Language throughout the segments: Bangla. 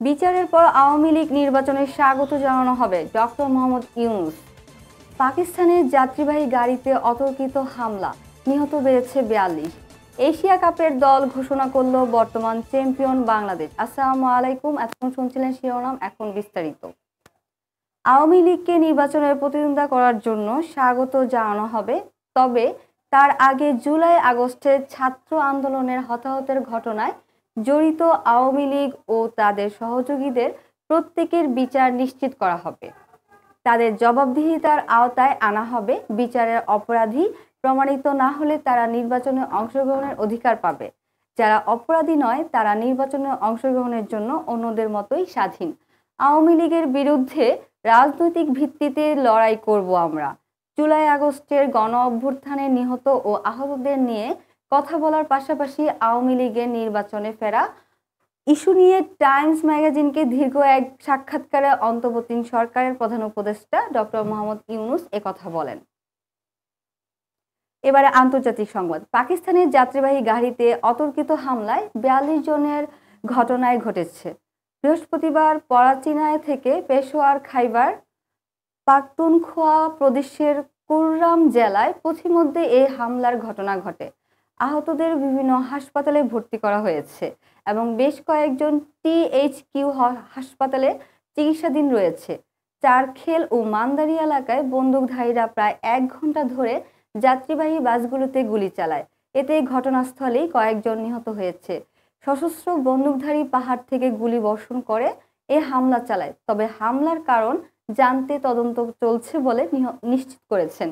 বিচারের পর আওয়ামী লীগ নির্বাচনে স্বাগত জানানো হবে ডক্টর মোহাম্মদ ইউনূস। পাকিস্তানের যাত্রীবাহী গাড়িতে অতর্কিত হামলা, নিহত বেড়েছে ৪২। এশিয়া কাপের দল ঘোষণা করল বর্তমান চ্যাম্পিয়ন বাংলাদেশ। আসসালামু আলাইকুম। এতক্ষণ শুনছিলেন শিরোনাম, এখন বিস্তারিত। আওয়ামী লীগকে নির্বাচনের প্রতিদ্বন্দ্বিতা করার জন্য স্বাগত জানানো হবে, তবে তার আগে জুলাই আগস্টের ছাত্র আন্দোলনের হতাহতের ঘটনায় জড়িত আওয়ামী লীগ ও তাদের সহযোগীদের প্রত্যেকের বিচার নিশ্চিত করা হবে। তাদের জবাবদিহিতার আওতায় আনা হবে। বিচারের অপরাধী প্রমাণিত না হলে তারা নির্বাচনে অংশগ্রহণের অধিকার পাবে। যারা অপরাধী নয় তারা নির্বাচনে অংশগ্রহণের জন্য অন্যদের মতোই স্বাধীন। আওয়ামী লীগের বিরুদ্ধে রাজনৈতিক ভিত্তিতে লড়াই করব আমরা। জুলাই আগস্টের গণ অভ্যুত্থানে নিহত ও আহতদের নিয়ে কথা বলার পাশাপাশি আওয়ামী লীগের নির্বাচনে ফেরা ইস্যু নিয়ে টাইমস ম্যাগাজিনকে দীর্ঘ এক সাক্ষাৎকারে অন্তর্বর্তী সরকারের প্রধান উপদেষ্টা ডক্টর মোহাম্মদ ইউনূস একথা বলেন। এবারে আন্তর্জাতিক সংবাদ। পাকিস্তানের যাত্রীবাহী গাড়িতে অতর্কিত হামলায় ৪২ জনের ঘটনায় ঘটেছে। বৃহস্পতিবার করাচিনায় থেকে পেশোয়ার খাইবার পাখতুনখোয়া প্রদেশের কুররাম জেলায় পথিমধ্যে এই হামলার ঘটনা ঘটে। আহতদের বিভিন্ন হাসপাতালে ভর্তি করা হয়েছে এবং বেশ কয়েকজন THQ হাসপাতালে চিকিৎসাধীন রয়েছে। চারখেল ও মান্দারি এলাকায় বন্দুকধারীরা প্রায় ১ ঘন্টা ধরে যাত্রীবাহী বাসগুলোতে গুলি চালায়। এতে ঘটনাস্থলেই কয়েকজন নিহত হয়েছে। সশস্ত্র বন্দুকধারী পাহাড় থেকে গুলি বর্ষণ করে এ হামলা চালায়, তবে হামলার কারণ জানতে তদন্ত চলছে বলে নিশ্চিত করেছেন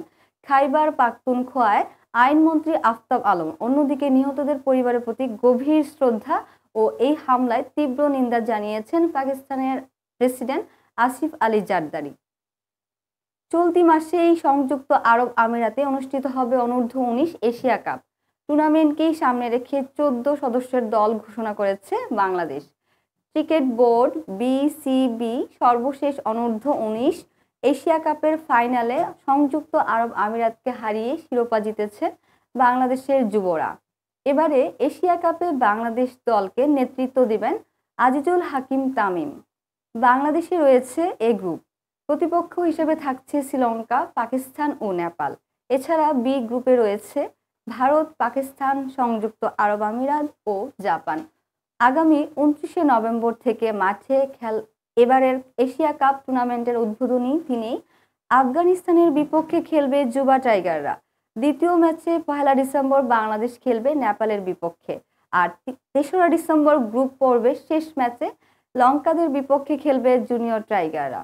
খাইবার পাখতুনখোয়ায় আইনমন্ত্রী আফতাব আলম। অন্যদিকে নিহতদের পরিবারের প্রতি গভীর শ্রদ্ধা ও এই হামলায় তীব্র নিন্দা জানিয়েছেন পাকিস্তানের প্রেসিডেন্ট আসিফ আলী জারদারি। চলতি মাসেই সংযুক্ত আরব আমিরাতে অনুষ্ঠিত হবে অনূর্ধ্ব-১৯ এশিয়া কাপ। টুর্নামেন্টকেই সামনে রেখে ১৪ সদস্যের দল ঘোষণা করেছে বাংলাদেশ ক্রিকেট বোর্ড BCB। সর্বশেষ অনূর্ধ্ব-১৯ এশিয়া কাপের ফাইনালে সংযুক্ত আরব আমিরাতকে হারিয়ে শিরোপা জিতেছে বাংলাদেশের যুবরা। এবারে এশিয়া কাপে বাংলাদেশ দলকে নেতৃত্ব দিবেন আজিজুল হাকিম তামিম। বাংলাদেশে রয়েছে এ গ্রুপ। প্রতিপক্ষ হিসেবে থাকছে শ্রীলঙ্কা, পাকিস্তান ও নেপাল। এছাড়া বি গ্রুপে রয়েছে ভারত, পাকিস্তান, সংযুক্ত আরব আমিরাত ও জাপান। আগামী ২৯শে নভেম্বর থেকে মাঠে এবারের এশিয়া কাপ টুর্নামেন্টের উদ্বোধনী দিনেই আফগানিস্তানের বিপক্ষে খেলবে যুবা টাইগাররা। দ্বিতীয় ম্যাচে ১ ডিসেম্বর বাংলাদেশ খেলবে নেপালের বিপক্ষে, আর ৩রা ডিসেম্বর গ্রুপ পর্বের শেষ ম্যাচে লঙ্কাদের বিপক্ষে খেলবে জুনিয়র টাইগাররা।